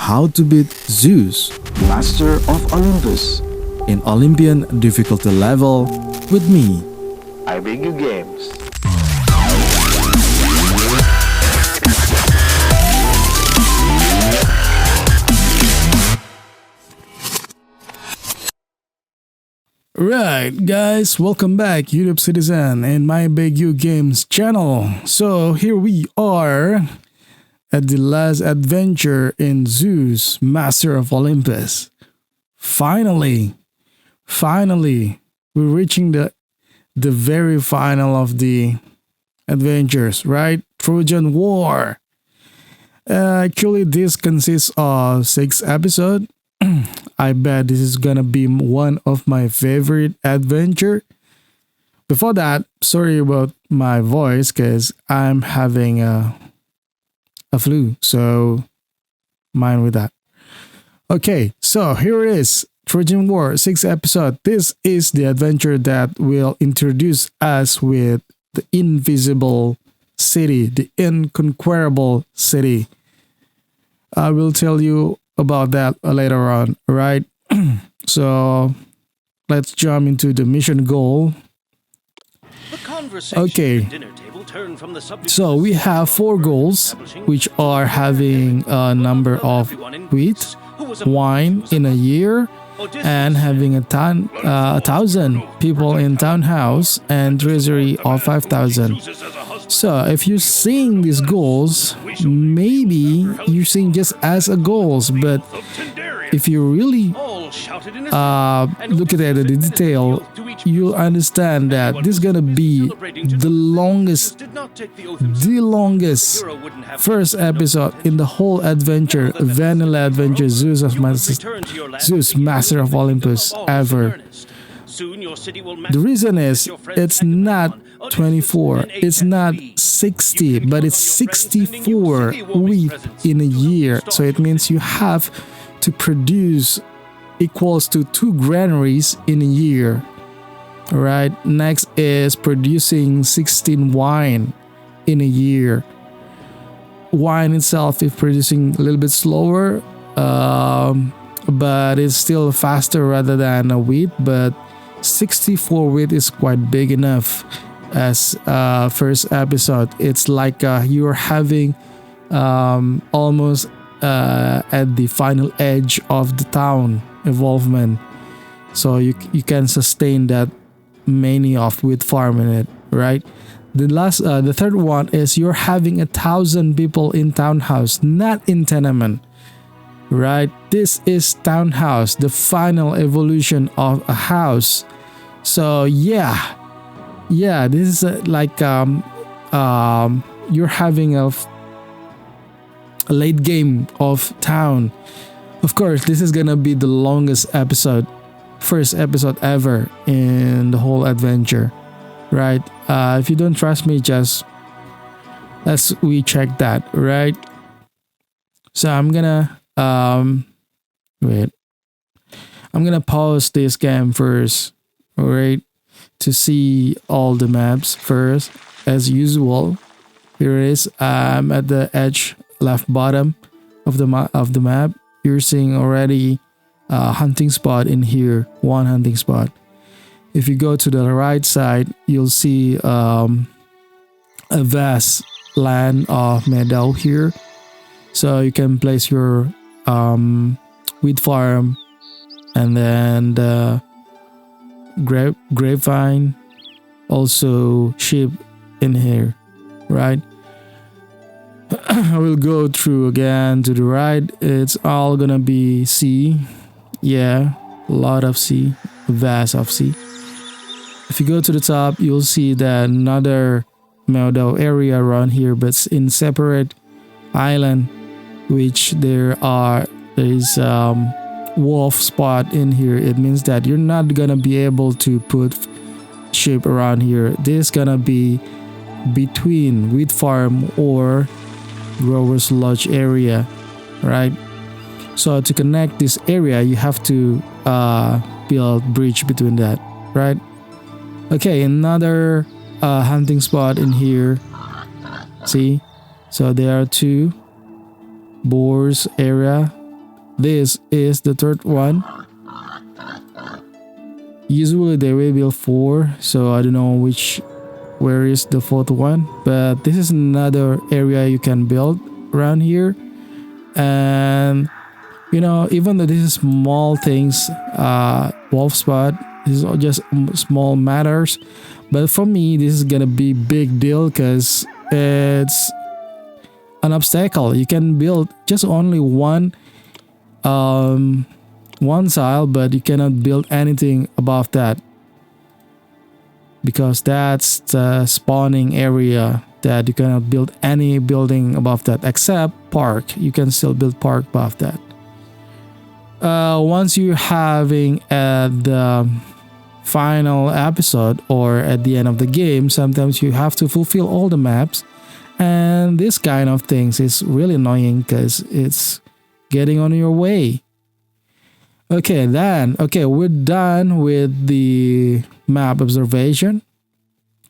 how to beat Zeus Master of Olympus. in Olympian difficulty level with me. I bring you games. Right, guys, welcome back, YouTube citizen, and my Big U Games channel. So here we are at the last adventure in Zeus Master of Olympus. Finally, we're reaching the very final of the adventures, right? Trojan War. Actually, this consists of 6 episodes. I bet this is gonna be one of my favorite adventure. Before that, sorry about my voice because I'm having a flu, so mind with that. Okay, so here it is, Trojan War 6 episode. This is the adventure that will introduce us with the invisible city, the inconquerable city. I will tell you about that later on, right? So let's jump into the mission goal. Okay, so we have 4 goals, which are having a number of wheat, wine in a year, and having a 1,000 people in townhouse and treasury of 5,000. So if you're seeing these goals, maybe you're seeing just as a goals, but if you really look at it in detail, you'll understand that this is gonna be the longest first episode in the whole adventure, vanilla adventure, Zeus Master of Olympus ever. The reason is it's not 24, it's not 60, but it's 64 wheat in a year. So it means you have to produce equals to 2 granaries in a year. All right. Next is producing 16 wine in a year. Wine itself is producing a little bit slower, but it's still faster rather than a wheat. But 64 wheat is quite big enough as first episode. It's like you're having almost at the final edge of the town involvement, so you can sustain that many of wheat farm in it, right? The third one is you're having 1,000 people in townhouse, not in tenement, right? This is townhouse, the final evolution of a house. So yeah, this is like you're having a late game of town. Of course, this is gonna be the longest episode, first episode ever in the whole adventure, right? If you don't trust me, just we check that, right? So I'm gonna wait. I'm gonna pause this game first, alright, to see all the maps first, as usual. Here it is. I'm at the edge left bottom of the map. You're seeing already a hunting spot in here, one hunting spot. If you go to the right side, you'll see a vast land of meadow here, so you can place your wheat farm, and then the grapevine, also sheep in here, right? I will go through again to the right. It's all gonna be sea. Yeah, a lot of sea, vast of sea. If you go to the top, you'll see that another meadow area around here, but it's in separate island, which there is wolf spot in here. It means that you're not gonna be able to put sheep around here. This is gonna be between wheat farm or growers lodge area, right? So to connect this area, you have to build bridge between that, right? Okay, another hunting spot in here. See, so there are 2 boars area This is the third one. Usually they will build four, so I don't know where is the fourth one, but this is another area you can build around here. And even though this is small things, wolf spot, this is all just small matters, but for me this is gonna be big deal because it's an obstacle. You can build just only one tile, but you cannot build anything above that because that's the spawning area that you cannot build any building above that except park. You can still build park above that. Once you're having at the final episode or at the end of the game, sometimes you have to fulfill all the maps, and this kind of things is really annoying because it's getting on your way. Okay, we're done with the map observation.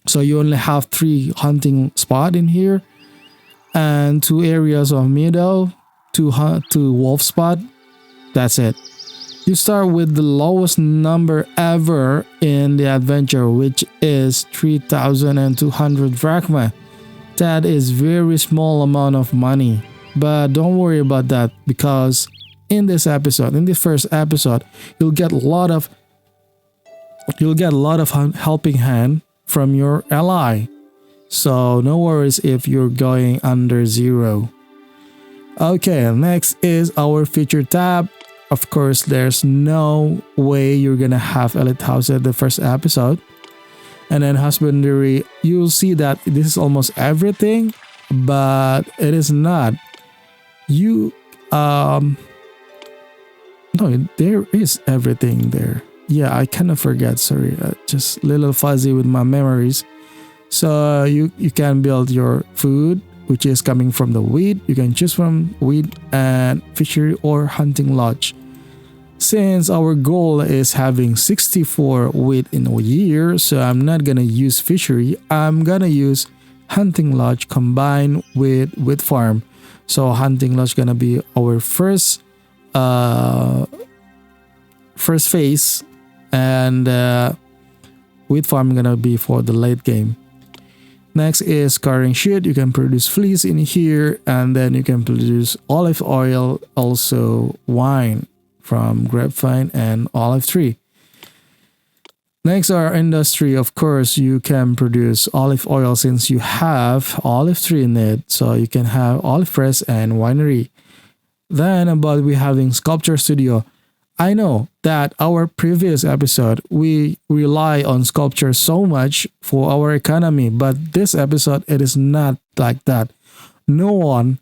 So you only have 3 hunting spot in here and 2 areas of meadow, 2 wolf spot. That's it. You start with the lowest number ever in the adventure, which is 3,200 drachma. That is very small amount of money, but don't worry about that because in this first episode, you'll get a lot of helping hand from your ally. So no worries if you're going under 0. Okay, next is our feature tab. Of course, there's no way you're gonna have elite house at the first episode. And then husbandry, you'll see that this is almost everything, but it is not. No, there is everything there. Yeah, I kind of forget. Sorry, just a little fuzzy with my memories. So you can build your food, which is coming from the wheat. You can choose from wheat and fishery or hunting lodge. Since our goal is having 64 wheat in a year, so I'm not gonna use fishery. I'm gonna use hunting lodge combined with wheat farm. So hunting lodge gonna be our first phase, and wheat farm gonna be for the late game. Next is carrying sheet. You can produce fleece in here, and then you can produce olive oil, also wine from grapevine and olive tree. Next are industry. Of course, you can produce olive oil since you have olive tree in it, so you can have olive press and winery. Then about we having sculpture studio. I know that our previous episode we rely on sculpture so much for our economy, but this episode it is not like that. No one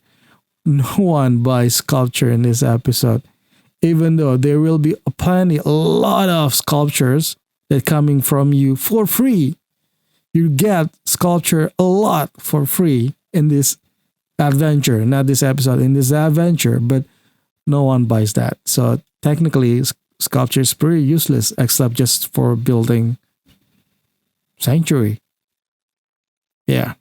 buys sculpture in this episode, even though there will be a lot of sculptures that coming from you for free. You get sculpture a lot for free in this adventure, not this episode, in this adventure, but no one buys that. So technically sculpture is pretty useless except just for building sanctuary. Yeah.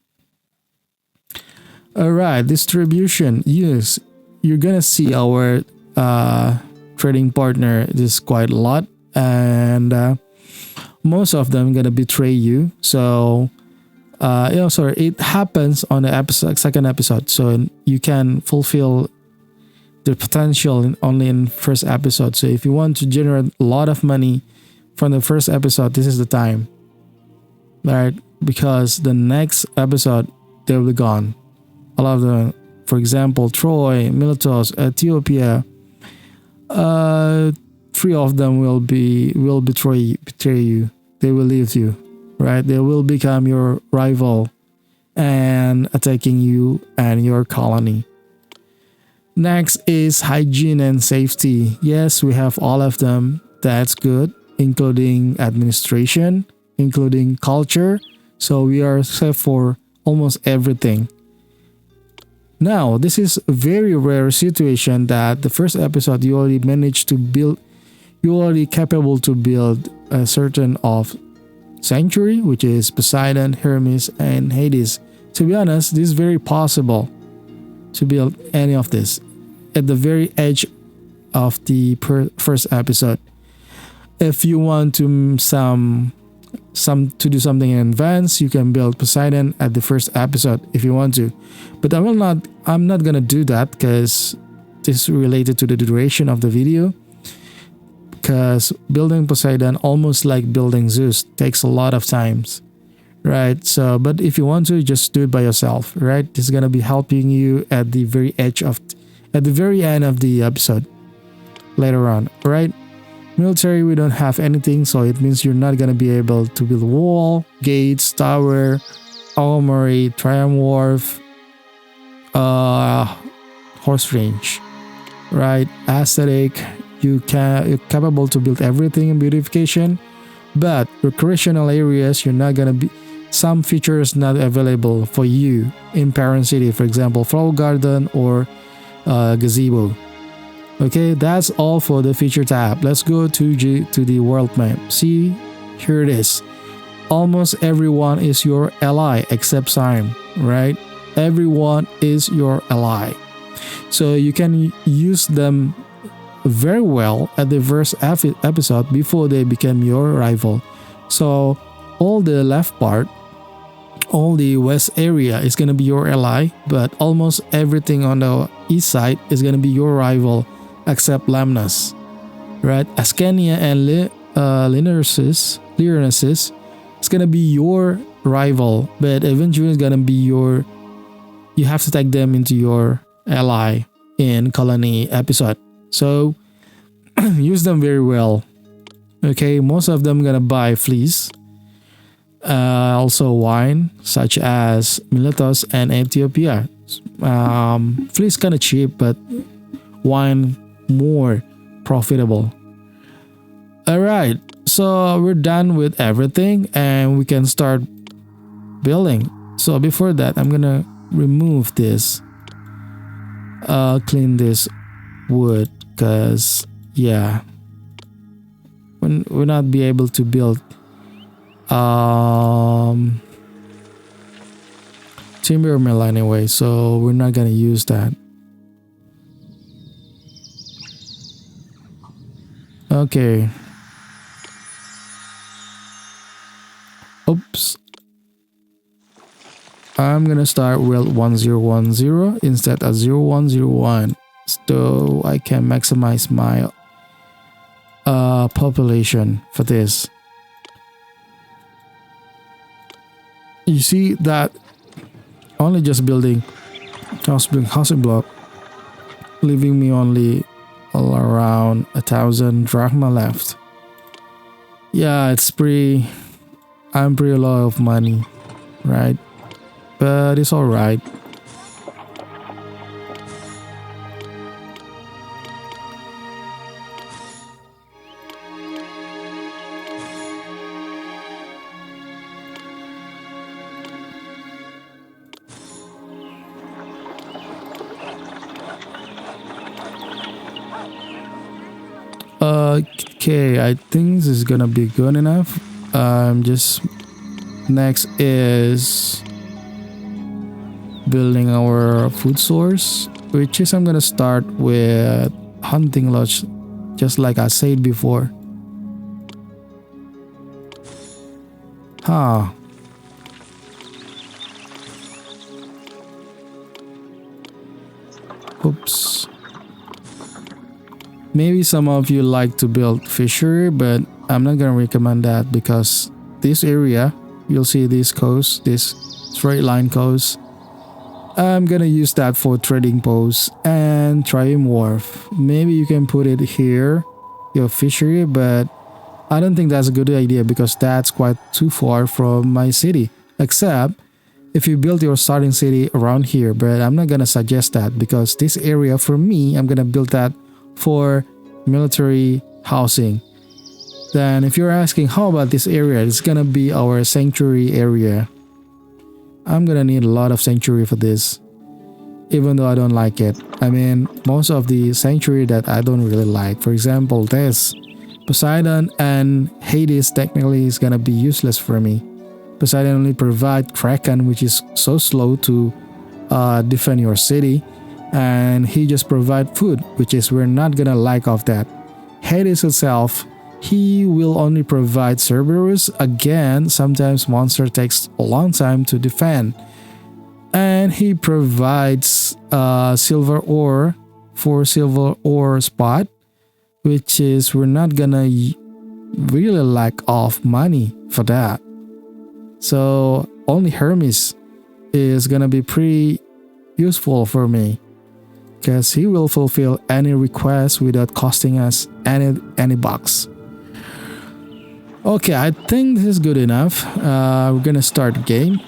All right, distribution. Yes, you're gonna see our trading partner. This is quite a lot, and most of them gonna betray you. So it happens on the second episode, so you can fulfill the potential only in first episode. So if you want to generate a lot of money from the first episode, this is the time, right? Because the next episode they'll be gone. A lot of them, for example, Troy, Miletus, Ethiopia, 3 of them will betray you. They will leave you, right? They will become your rival and attacking you and your colony. Next is hygiene and safety. Yes, we have all of them. That's good, including administration, including culture. So we are set for almost everything. Now, this is a very rare situation that the first episode you already managed to build, you're already capable to build a certain of sanctuary, which is Poseidon, Hermes, and Hades. To be honest, this is very possible to build any of this at the very edge of the first episode. If you want to to do something in advance, you can build Poseidon at the first episode if you want to. But I'm not gonna do that because this is related to the duration of the video. Because building Poseidon, almost like building Zeus, takes a lot of times, right? So, but if you want to, just do it by yourself, right? This is gonna be helping you at the very end of the episode later on, right? Military, we don't have anything, so it means you're not gonna be able to build wall, gates, tower, armory, triumph wharf, horse range, right? Aesthetic, you're capable to build everything in beautification, but recreational areas, you're not gonna be, some features not available for you in parent city, for example, flower garden or gazebo. Okay, that's all for the feature tab. Let's go to the world map. See, here it is. Almost everyone is your ally except Sime, right? Everyone is your ally, so you can use them very well at the first episode before they become your rival. So all the left part, all the west area is going to be your ally, but almost everything on the east side is going to be your rival except Lemnos, right? Ascania and Lyrnessus is going to be your rival, but eventually it's going to be you have to take them into your ally in colony episode. So use them very well. Okay, most of them gonna buy fleece, also wine such as Miletus and Ethiopia. Fleece kind of cheap, but wine more profitable. All right, so we're done with everything and we can start building. So before that, I'm gonna remove this, clean this wood, because yeah, we'll not be able to build timber mill anyway, so we're not gonna use that. Okay, oops, I'm gonna start with 1010 instead of 0101, so I can maximize my population for this. You see that only just building housing block, leaving me only all around 1,000 drachma left. Yeah, I'm pretty low of money, right? But it's all right. Okay, I think this is gonna be good enough. Just next is building our food source, which is I'm gonna start with hunting lodge, just like I said before. Oops. Maybe some of you like to build fishery, but I'm not gonna recommend that because this area, you'll see this coast, this straight line coast, I'm gonna use that for trading posts and triumph wharf. Maybe you can put it here, your fishery, but I don't think that's a good idea because that's quite too far from my city. Except if you build your starting city around here, but I'm not gonna suggest that because this area for me, I'm gonna build that for military housing. Then if you're asking how about this area, it's gonna be our sanctuary area. I'm gonna need a lot of sanctuary for this, even though I don't like it. I mean, most of the sanctuary that I don't really like, for example this Poseidon and Hades, technically is gonna be useless for me. Poseidon only provide Kraken, which is so slow to defend your city, and he just provide food, which is we're not gonna like of that. Hades itself, he will only provide Cerberus. Again, sometimes monster takes a long time to defend, and he provides silver ore for silver ore spot, which is we're not gonna really lack of money for that. So only Hermes is gonna be pretty useful for me, because he will fulfill any request without costing us any bucks. Okay, I think this is good enough. We're gonna start the game.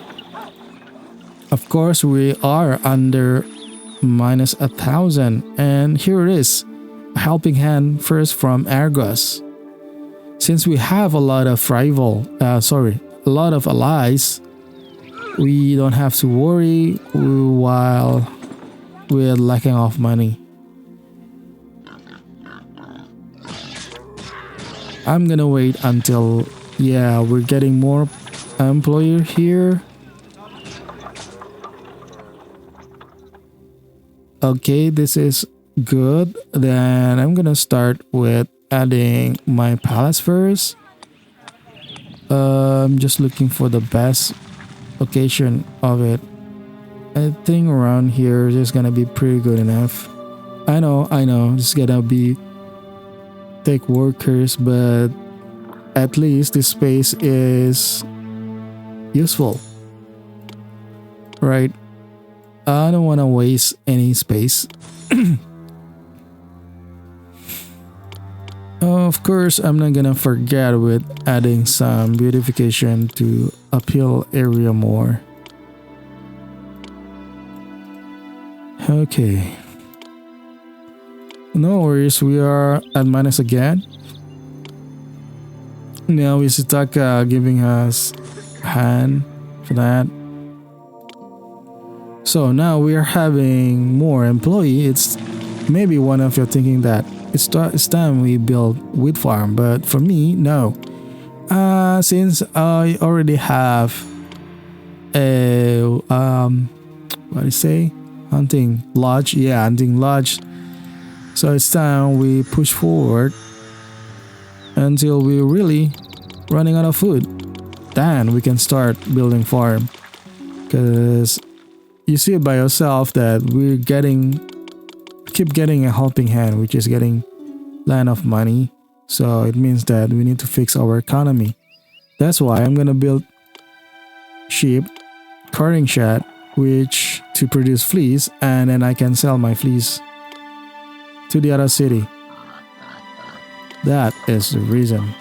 Of course, we are under minus 1,000, and here it is, a helping hand first from Argos. Since we have a lot of a lot of allies, we don't have to worry while we're lacking of money. I'm gonna wait until, yeah, we're getting more employer here. Okay, this is good. Then I'm gonna start with adding my palace first. I'm just looking for the best location of it. I think around here is gonna be pretty good enough. I know, it's gonna be take workers, but at least this space is useful, right? I don't want to waste any space. Of course, I'm not gonna forget with adding some beautification to appeal area more. Okay. No worries, we are at minus again. Now is Itaka giving us a hand for that. So now we are having more employee. It's maybe one of you thinking that it's time we build wheat farm, but for me, no. Since I already have a what do you say? Hunting lodge. Yeah, hunting lodge. So it's time we push forward until we're really running out of food. Then we can start building farm. Because you see it by yourself that we're keep getting a helping hand, which is getting land of money. So it means that we need to fix our economy. That's why I'm gonna build sheep, carding shed, which to produce fleece, and then I can sell my fleece to the other city. That is the reason.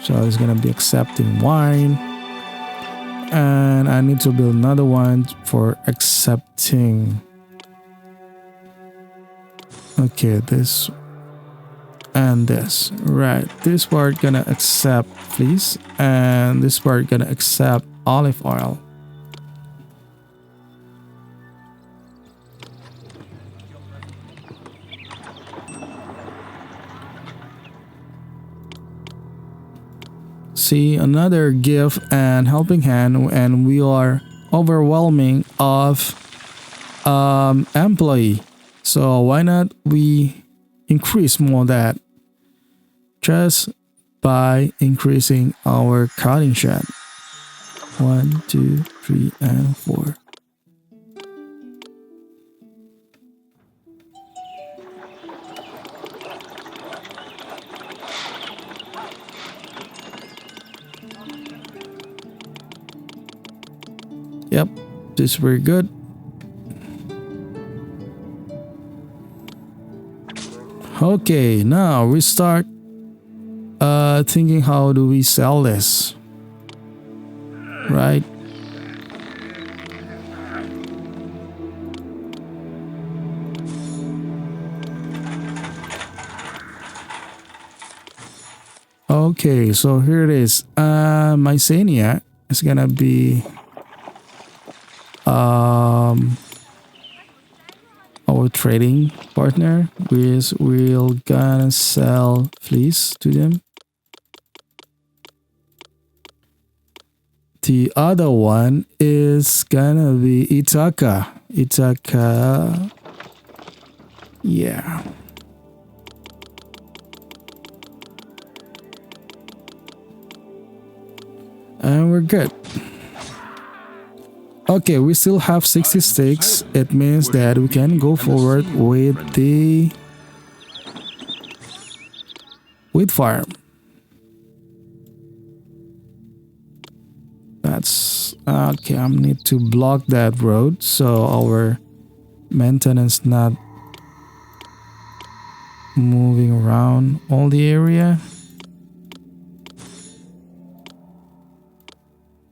So it's gonna be accepting wine, and I need to build another one for accepting. Okay, this and this. Right, this part gonna accept fleece, and this part gonna accept olive oil. See, another gift and helping hand, and we are overwhelming of employee. So why not we increase more that just by increasing our cutting shed. 1, 2, 3, and 4. Yep, this is very good. Okay, now we start thinking how do we sell this, right? Okay, so here it is. Mycenia is gonna be our trading partner. We're gonna sell fleece to them. The other one is gonna be Ithaca. Ithaca. Yeah. And we're good. Okay, we still have 66. It means that we can go forward with the wheat farm. That's okay. I need to block that road so our maintenance not moving around all the area.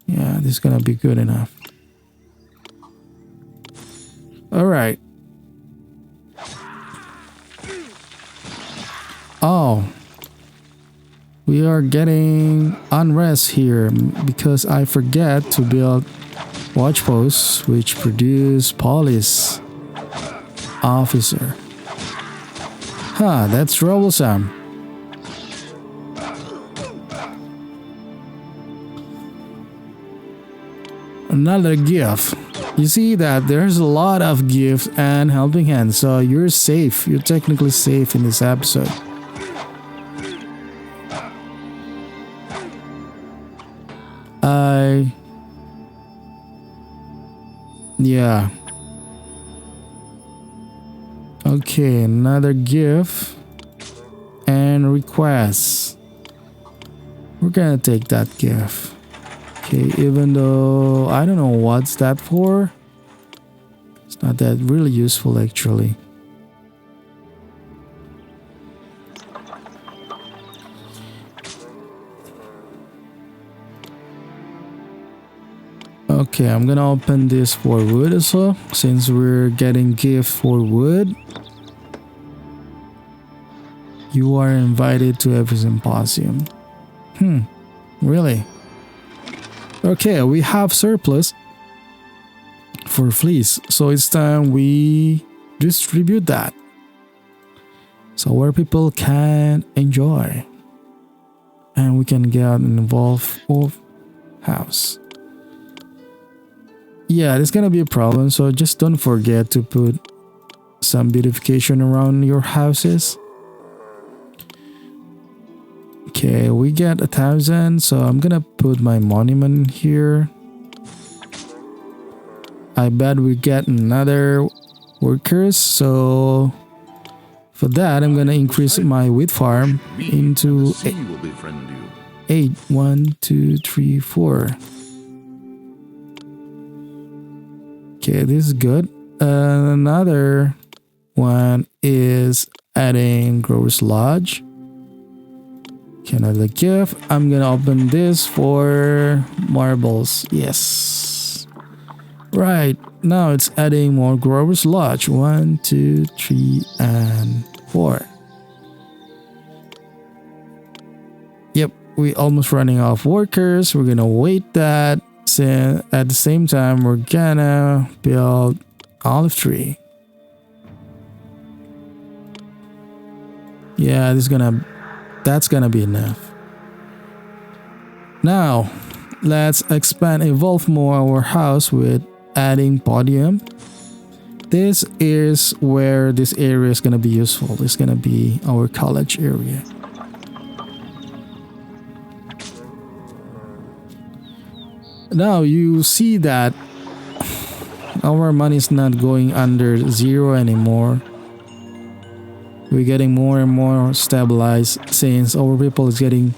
Yeah, this is gonna be good enough. All right. Oh, we are getting unrest here because I forget to build watch posts which produce police officer. Huh, that's troublesome. Another gift. You see that there's a lot of gifts and helping hands, so you're safe. You're technically safe in this episode. Yeah. Okay, another gift and request. We're gonna take that gift. Okay, even though I don't know what's that for. It's not that really useful actually. Okay, I'm gonna open this for wood as well, since we're getting gift for wood. You are invited to every symposium. Really? Okay, we have surplus for fleece, so it's time we distribute that so where people can enjoy and we can get involved of house. Yeah, there's gonna be a problem, so just don't forget to put some beautification around your houses. Okay, we get 1,000, so I'm gonna put my monument here. I bet we get another workers, so for that I'm gonna increase my wheat farm into 8. 1, 2, 3, 4. Okay, this is good. Another one is adding Growers Lodge. Okay, another gift. I'm gonna open this for marbles. Yes. Right, now it's adding more Growers Lodge. 1, 2, 3, and 4. Yep, we almost running out of workers. We're gonna wait that. So at the same time, we're gonna build olive tree. Yeah, that's gonna be enough. Now, let's expand, evolve more our house with adding podium. This is where this area is gonna be useful. It's gonna be our college area. Now you see that our money is not going under 0 anymore. We're getting more and more stabilized since our people is getting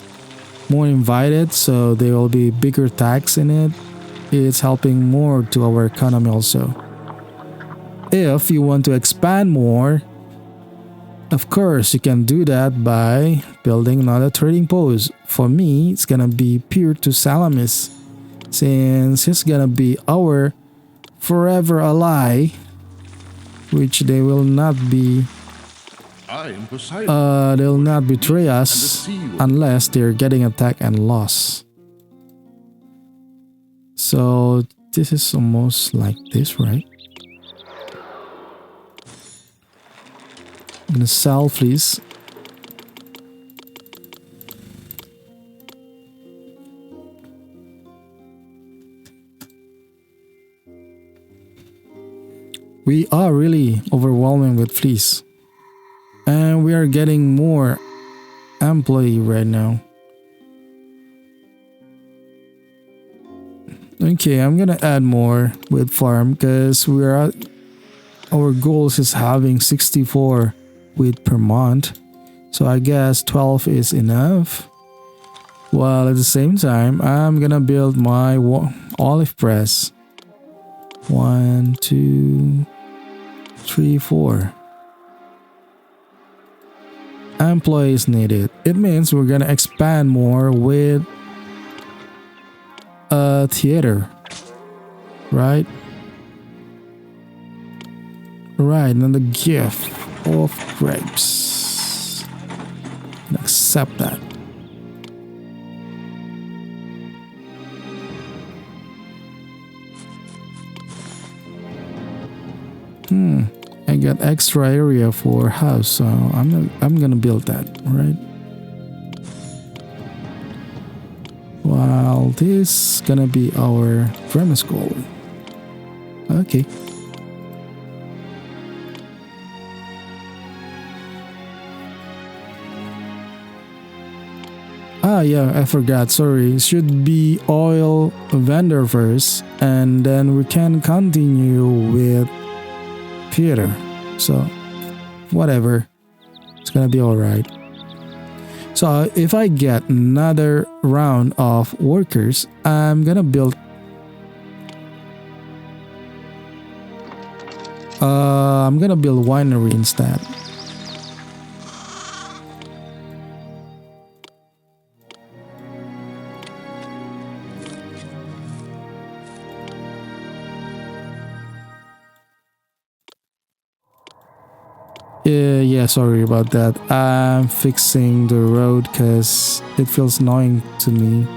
more invited, so there will be bigger tax in it. It's helping more to our economy also. If you want to expand more, of course you can do that by building another trading post. For me, it's gonna be Pier to Salamis, since he's gonna be our forever ally, which they will not betray us unless they're getting attacked and lost. So this is almost like this, right? I'm gonna sell fleece. We are really overwhelming with fleece. And we are getting more employee right now. Okay, I'm gonna add more with farm because our goals is having 64 wheat per month. So I guess 12 is enough. While at the same time, I'm gonna build my olive press. 1, 2, 3, 4. Employees needed. It means we're gonna expand more with a theater, right? Right, and the gift of grapes. Accept that. I got extra area for house, so I'm gonna build that, right? While this gonna be our grammar school. Okay. Ah, yeah, I forgot. Sorry. It should be oil vendor first, and then we can continue with theater. So, whatever. It's gonna be alright. So, if I get another round of workers, I'm gonna build. I'm gonna build winery instead. Yeah, sorry about that. I'm fixing the road because it feels annoying to me.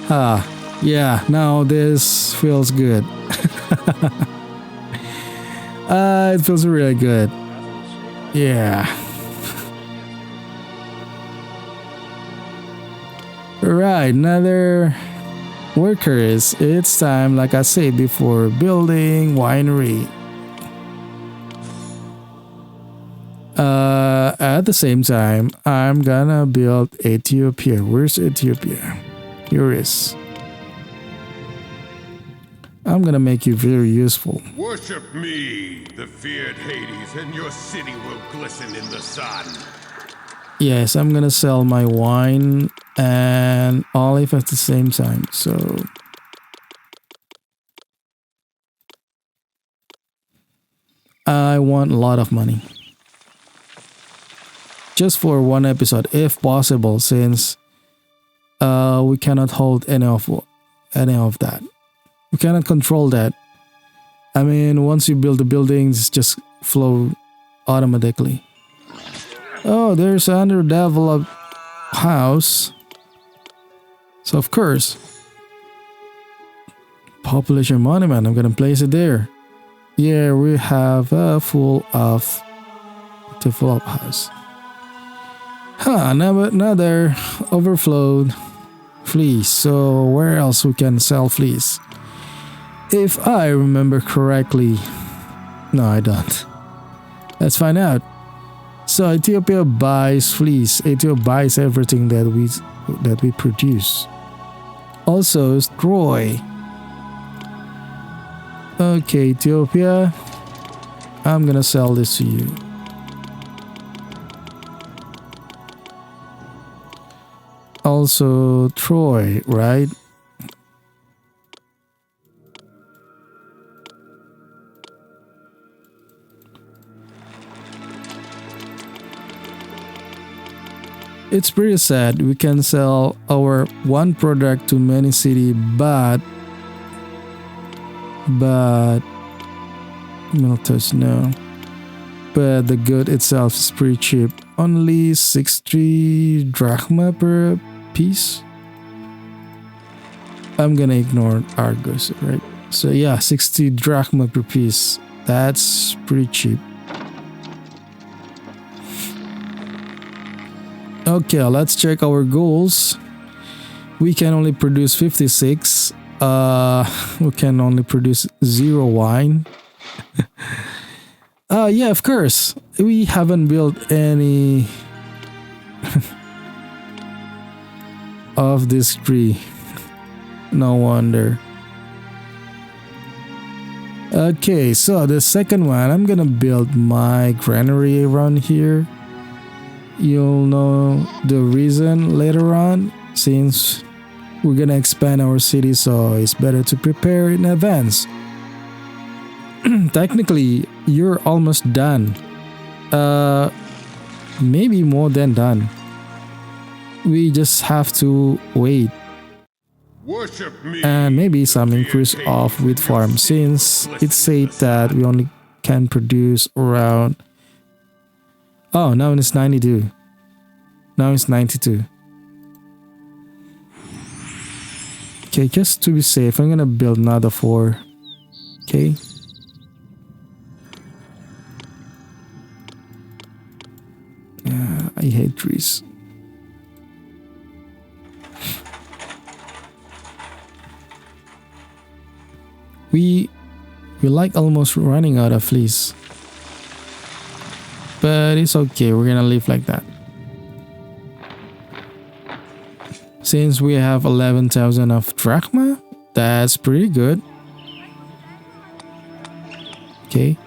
Huh. Yeah, now this feels good. It feels really good. Yeah. Right, another workers. It's time, like I said before, building winery. At the same time, I'm gonna build Ethiopia. Where's Ethiopia? Here it is. I'm gonna make you very useful. Worship me, the feared Hades, and your city will glisten in the sun. Yes, I'm gonna sell my wine and olive at the same time. So I want a lot of money. Just for one episode, if possible, since we cannot hold any of that. We cannot control that. I mean, once you build the buildings, just flow automatically. Oh, there's an underdeveloped house. So of course, population monument, I'm gonna place it there. Yeah, we have a full of developed house. Another overflowed fleece. So where else we can sell fleece? If I remember correctly, no, I don't. Let's find out. So Ethiopia buys fleece. Ethiopia buys everything that we produce. Also, Troy. Okay, Ethiopia. I'm gonna sell this to you. Also, Troy, right? It's pretty sad. We can sell our one product to many city, but Miltos, no. But the good itself is pretty cheap. Only 60 drachma per piece. I'm gonna ignore Argos, right? So yeah, 60 drachma per piece. That's pretty cheap. Okay, let's check our goals. We can only produce 56 We can only produce 0 wine. Yeah, of course. We haven't built any of this tree. No wonder. Okay, so the second one, I'm gonna build my granary around here. You'll know the reason later on, since we're gonna expand our city, so it's better to prepare in advance. Technically, you're almost done. Maybe more than done. We just have to wait. Worship me. And maybe some increase of wheat farm, since it said that we only can produce around. Oh, now it's 92. Now it's 92. Okay, just to be safe, I'm gonna build another 4. Okay. I hate trees. We like almost running out of fleece. But it's okay, we're gonna live like that. Since we have 11,000 of drachma, that's pretty good. Okay.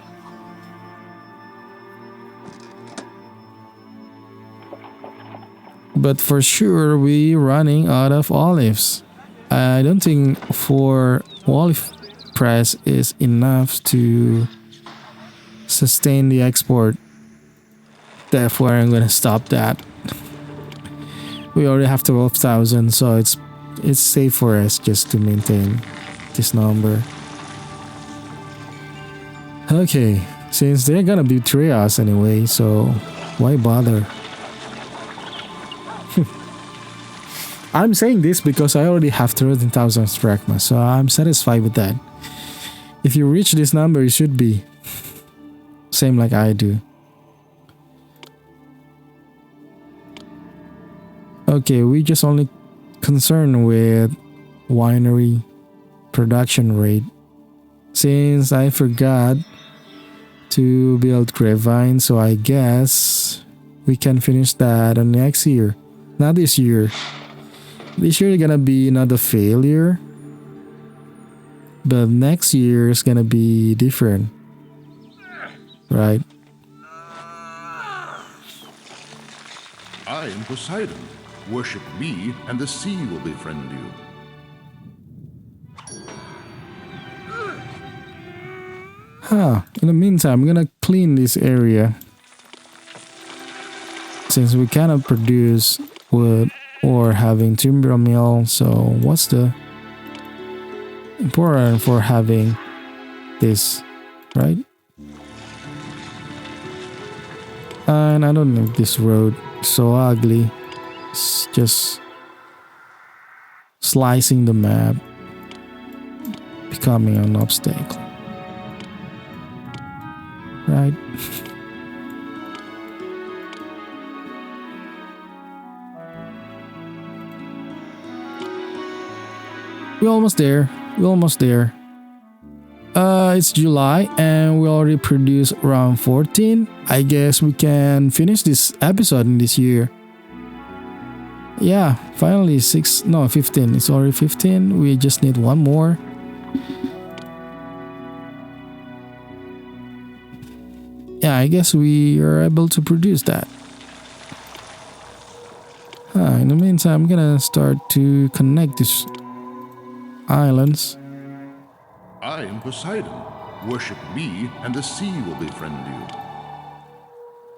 But for sure, we're running out of olives. I don't think 4 olive press is enough to sustain the export. Therefore, I'm gonna stop that. We already have 12,000, so it's safe for us just to maintain this number. Okay, since they're gonna betray us anyway, so why bother? I'm saying this because I already have 13,000 drachma, so I'm satisfied with that. If you reach this number, you should be. Same like I do. Okay, we just only concerned with winery production rate. Since I forgot to build grapevine, so I guess we can finish that on next year. Not this year. This year is gonna be another failure. But next year is gonna be different. Right? I am Poseidon. Worship me, and the sea will befriend you. In the meantime, I'm gonna clean this area. Since we cannot produce wood or having timber mill, so what's the important for having this, right? And I don't think this road is so ugly. It's just slicing the map, becoming an obstacle, right? We're almost there. We're almost there. It's July and we already produced around 14. I guess we can finish this episode in this year. Yeah, finally 15. It's already 15. We just need one more. Yeah, I guess we are able to produce that. In the meantime, I'm gonna start to connect these islands. I am Poseidon. Worship me, and the sea will befriend you.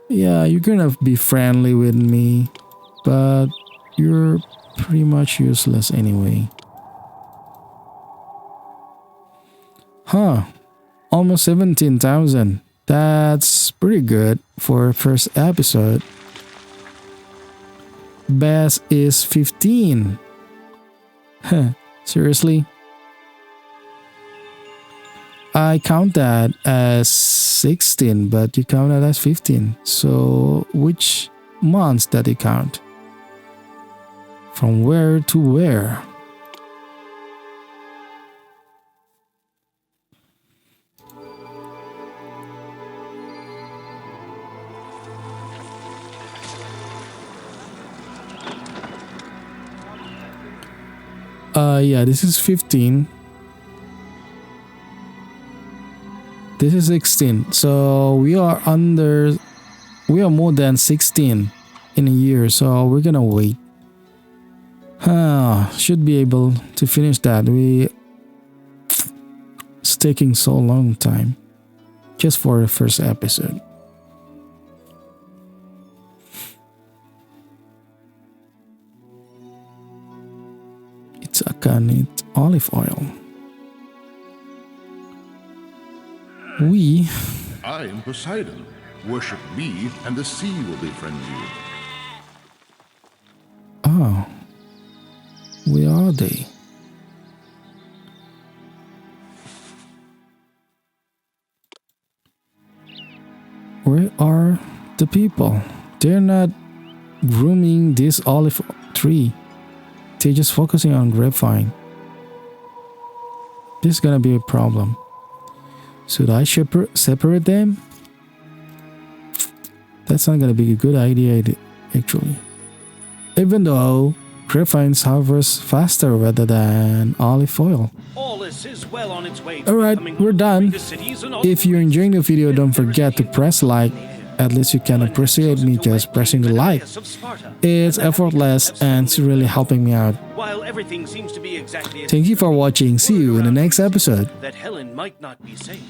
Yeah, you're gonna be friendly with me, but you're pretty much useless anyway. Almost 17,000. That's pretty good for a first episode. Best is 15. Seriously? I count that as 16, but you count that as 15. So which months that you count? From where to where? Yeah, this is 15. This is 16. So we are more than 16 in a year. So we're gonna wait. Should be able to finish that. It's taking so long time just for the first episode. It's akanite olive oil. I am Poseidon. Worship me, and the sea will befriend you. Oh, where are they? Where are the people? They're not grooming this olive tree. They're just focusing on grapevine. This is gonna be a problem. Should I separate them? That's not gonna be a good idea, actually. Even though grapevines harvest faster rather than olive oil. Alright, we're done. If you're enjoying the video, don't forget to press like. At least you can appreciate me just pressing the like. It's effortless and it's really helping me out. Thank you for watching. See you in the next episode. That Helen might not be safe.